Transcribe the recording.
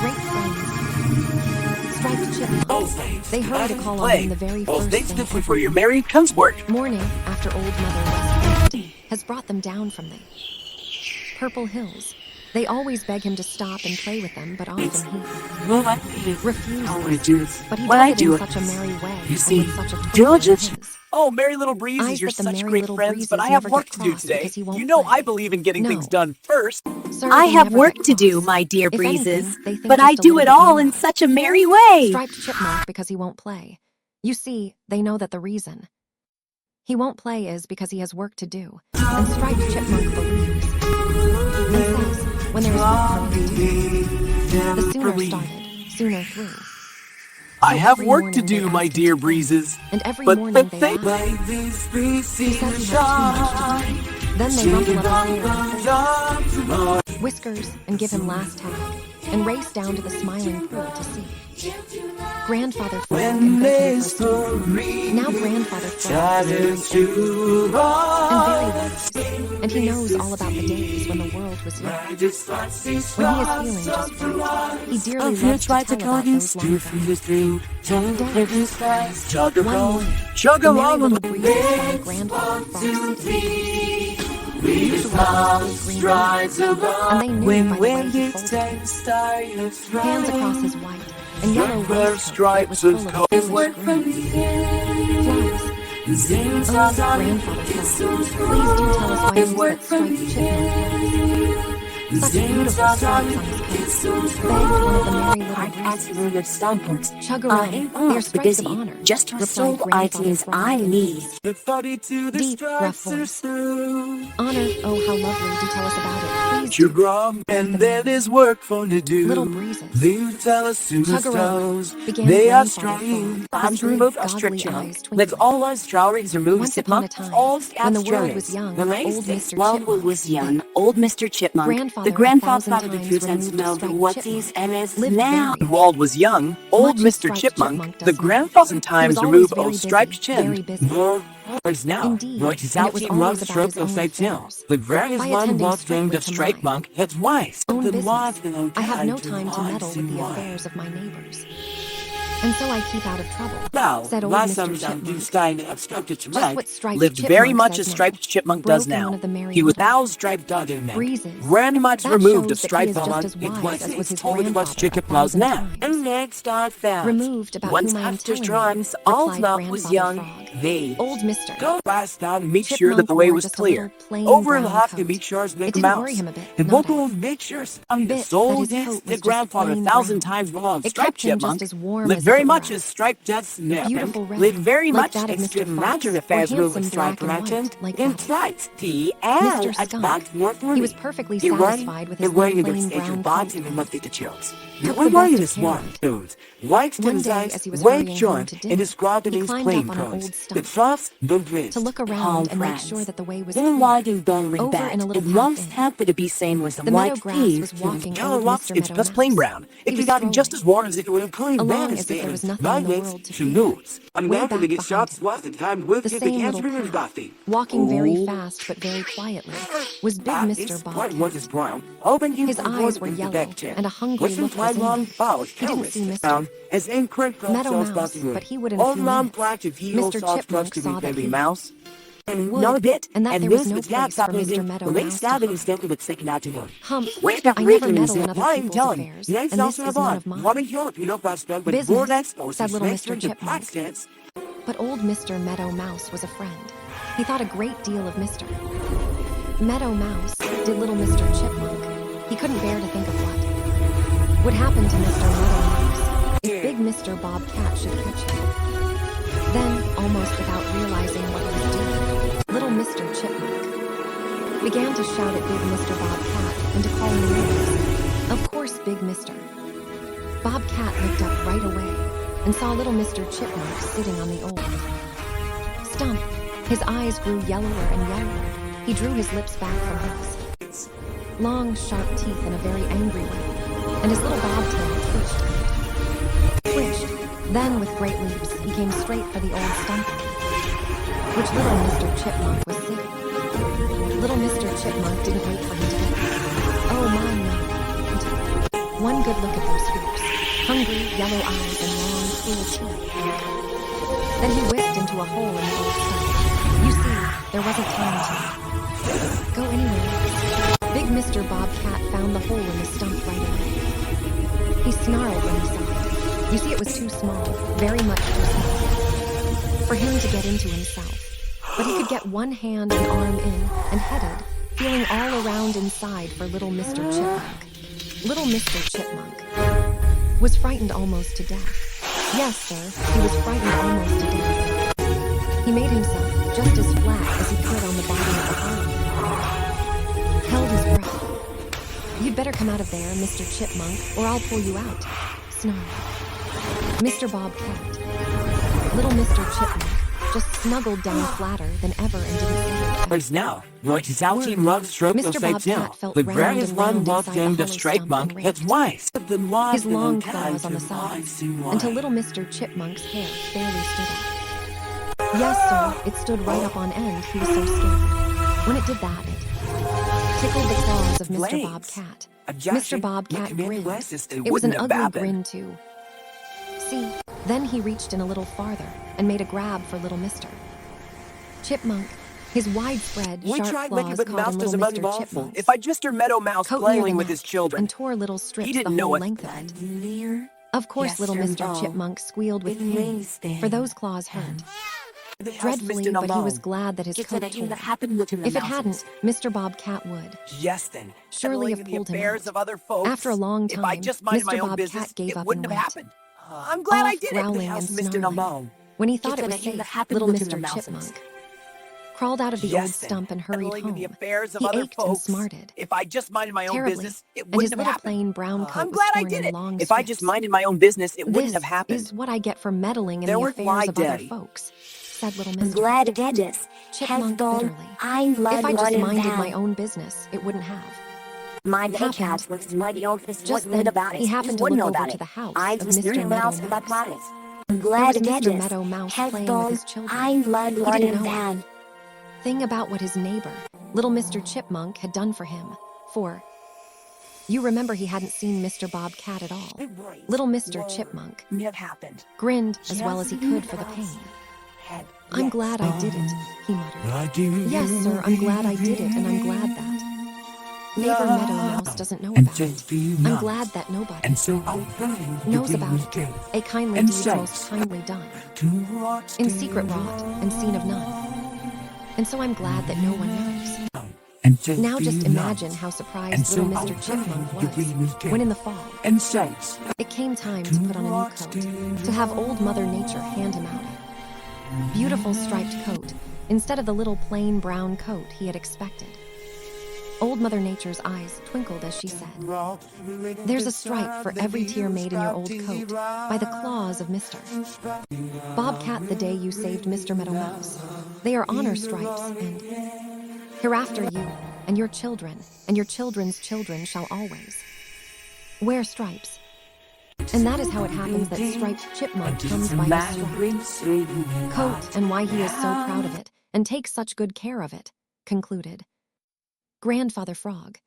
great friends. Striped Chipmunk. Oh, thanks. They hurry to call on him the very Oh, first thanks thing for your Merry Comes-work. morning after Old Mother West Wind has brought them down from the Purple Hills. They always beg him to stop and play with them, but often he refuses. But he does it in such a merry way, You and see, with such a twinkle in diligence. his Oh, Merry Little Breezes, eyes you're that the such merry great little friends, but breezes I have never work get to do cross today. because he won't You know play. I believe in getting No. things done first. Sir, I they have never work get to do, cross. my dear If breezes, anything, they think but just I a do little it bit all more in of. such a merry way. Striped Chipmunk because he won't play. You see, they know that the reason he won't play is because he has work to do. And Striped Chipmunk believes and says, when there is work for me to do, the sooner started, sooner through. I have every work to morning they do, ask my him dear to play. Breezes. And every But morning they they ask. He says he has too much to do. Then they rumple up his hair and whiskers and give him last tag and race down to the smiling pool to see Grandfather Frog and beg him for a steam. Now Grandfather Frog is very old and very wise, and he knows all about the days when the world was young. When he is feeling just right, he dearly loves to tell about those long ago. One morning, Chug the merry along little with breezes found Grandfather Frog sitting. And they knew by the way he folded his hands across his white and yellow waistcoat that was full of foolish grins. Flies. Oh, Grandfather Frog, please do tell us why it is that Striped Chipmunk has such beautiful stripes on his coat, begged one of the merry little breezes. Chug around, they are stripes of honor, Just what replied sort Grandfather items Frog. I need. Deep, rough voice. Honor, oh how lovely, do tell us about it, please You're do. wrong, and there is work for to do. Little breezes. Leave tell us soon Chug around, stones. began They are Grandfather strong. Frog, I'm his to big remove a goggly strip eyes chipmunk. Let twinkling. all our strawberries remove Once upon a chipmunk. time, All when the strawberries. world was young, The race old is Mr. While Chipmunk, we was young, old Mr. Chipmunk, Grandfather the grandfather 1,000 of the times fruits and removed smelled the Striped whatsies Chipmunk, and is lived now. very The world was young. Old much as Mr. Striped Chipmunk, Chipmunk the does now. grandfather He times was always remove very old busy, striped very chin. busy. Words now. Indeed, Right is and it out was in always love about stroke his of own sight tail. affairs. The various By one attending was named the strictly to striped mine. monk. It's wise. Own The business. wise and I have no kind time to wise meddle with and the wise. affairs of my neighbors. And so I keep out of trouble, Now, said old last Mr. time Chipmunk. this kind of obstructed to Just right. what Striped Lived Chipmunk very much says as now. Striped Chipmunk does Broke in now. one of the merry He was little now striped dogger neck. breezes. Very much That removed shows of that he striped is just monk. as It wise was as was his told about grandfather chicken 1,000 now. times. And next I found. Removed about Once whom I am after telling drums, you, old replied Mouth was Grandfather young. Frog. They Old Mr. go fast down and make sure Chipmunk that the way wore was just clear. a little plain Over and brown have to coat. make sure it's It make a didn't mouse. worry him a bit, And not we'll at all. make sure Bit the that soul his this coat the was just grandfather plain 1,000 brown. times wrong. It Striped kept him Chipmunk just as warm lived as very if it much were as striped death's neck. beautiful red, Lived very like much that of as Mr. Mr. Fox, Magic or affairs with handsome striped black and white, merchant like in that of stripes. Tea Mr. and Skunk. back more for He me. was perfectly He wearing- satisfied with he his wearing little the plain extension brown box coat. and monthly the chills. Took We're the going best to of care smart of it. foods. White One and day, eyes, as he was weight hurrying home short, to and dinner, described in he his climbed plain up on an prose. old The stump troughs, the wrist. to look around and make sure that the way was Then clear. why do don't read Over that? in a little It once half-in. happened to be seen with some The meadow white grass teeth. was walking Yellow old rocks, Mr. it's Meadow just Mouse. plain brown. He It was could gotten just strolling, as warm as it would have clean along bad as if there was nothing my in the legs world to to fear. lose. I'm Way now back to get behind shots him, worth the time with the the same cancer little and path, coffee. walking very fast but very quietly, was big Mr. What was his Bobcat. brown? Open you His for eyes were the yellow, back chair. and a hungry Listen look to my was in long them. bows. He didn't see Mr. As incredible Meadow Mouse, but he would in a Old few Mom minutes. Black if he Mr. also Chipmunk trust to saw be that baby he mouse. would, No bit. and that there was this no the gaps place for happening. Mr. Meadow The late Mouse to stabbing hide. instead of its second afternoon. Humph, Where's the I never reason meddle in other why I'm people's telling affairs, you? and this is none of mine. What is your prospect with Business, board expos said little next Mr. to the Chipmunk. Protestants? But old Mr. Meadow Mouse was a friend. He thought a great deal of Mr. Meadow Mouse, did little Mr. Chipmunk. He couldn't bear to think of what would happen to Mr. Meadow Mouse if big Mr. Bobcat should catch him. Then, almost without realizing what he was doing, little Mr. Chipmunk began to shout at big Mr. Bobcat and to call him names. Of course, big Mr. Bobcat looked up right away and saw little Mr. Chipmunk sitting on the old stump. His eyes grew yellower and yellower. He drew his lips back from his long, sharp teeth in a very angry way, and his little bobtail twitched. Then, with great leaps, he came straight for the old stump which little Mr. Chipmunk was sitting. Little Mr. Chipmunk didn't wait for him to get there. Oh my no, he took one good look at those hungry yellow eyes and long, cruel teeth. Then he whisked into a hole in the old stump. You see, there wasn't time to go anywhere. Big Mr. Bobcat found the hole in the stump right away. He snarled when he saw it. You see, it was too small, very much too small, for him to get into himself. But he could get one hand and arm in, and headed, feeling all around inside for little Mr. Chipmunk. Little Mr. Chipmunk was frightened almost to death. Yes, sir, he was frightened almost to death. He made himself just as flat as he could on the bottom of the hole. Held his breath. You'd better come out of there, Mr. Chipmunk, or I'll pull you out, snarled Mr. Bobcat. Little Mr. Chipmunk just snuggled down flatter than ever and didn't say a word. But now, what is our team loves stroke Mr. upside Bobcat down. felt The round various and one round walked inside in the the hollow straight stump monk. and That's raked wise. his long claws on the sides until little Mr. Chipmunk's hair barely stood up. Yes, sir, it stood right up on end. He was so scared. When it did that, it tickled the claws of Mr. Blades. Bobcat. A Joshing, Mr. Bobcat command grinned. glasses, It was an wouldn't ugly have happened. grin, too. See, then he reached in a little farther and made a grab for little Mr. Chipmunk. His widespread, We sharp tried making claws with caught Mouse in does little a Mr. muggy Chipmunk's If I just Mr. Meadow Mouse coat near the playing with neck his children. and tore little strips He the didn't know whole it. length of it. Near Of course, Yes, little sir, Mr. no. Chipmunk squealed with It pain, lays there. for those claws hurt The house dreadfully, Mr. but he was Alone. glad that his It's coat a thing tore. that happened with him. If it hadn't, Mr. Bobcat would Yes, then. surely have Meddling in pulled the him affairs out. of other folks. After a long If I time, just minded my Mr. own Bobcat business, gave it up wouldn't and have went. happened. I'm glad I Off, did it. growling The house and Mr. snarling. Alone. When he thought Just it was a thing that safe, happened little with Mr. him, Mouse. Chipmunk crawled out of the Yes, old then. stump and hurried Meddling in the home. affairs of He other ached and folks. smarted If I just minded my own terribly, business, it and his wouldn't have little happened. plain brown coat I'm was glad I torn did in it. long If I just strips. minded my own business, it wouldn't have This happened. is what I get for meddling in There the went affairs why, of other Daddy. folks, said little I'm Mr. glad to get this. Chipmunk bitterly. I'm If I just running minded down. my own business, it wouldn't have. My It big happened. house was mighty old fist Just wouldn't then, about it. he happened to wouldn't look know over about to it. the house I of was Mr. Mr. Mouse Meadow about Mouse. it. I'm There glad was to get Mr. this. Meadow Mouse Has playing done. with his children. I'm blood He running didn't know down. thing about what his neighbor, little Mr. Chipmunk, had done for him. For you remember he hadn't seen Mr. Bobcat at all. Little Mr. Chipmunk It happened. grinned as well as he could for the pain. I'm glad I did it, he muttered. Yes, sir, I'm glad I did it, and I'm glad that neighbor Meadow Mouse doesn't know about it. I'm glad that nobody And so knows about it. A kindly deed most kindly done, in secret wrought and seen of none. And so I'm glad that no one knows. Now just imagine how surprised little Mr. Chipmunk was when in the fall And sense. it came time to put on a new coat, to have old Mother Nature hand him out a beautiful striped coat instead of the little plain brown coat he had expected. Old Mother Nature's eyes twinkled as she said, "There's a stripe for every tear made in your old coat by the claws of Mr. Bobcat the day you saved Mr. Meadow Mouse. They are honor stripes, and hereafter you and your children and your children's children shall always wear stripes." And that is how it happens that Striped Chipmunk comes by his striped coat and why he is so proud of it and takes such good care of it, concluded Grandfather Frog.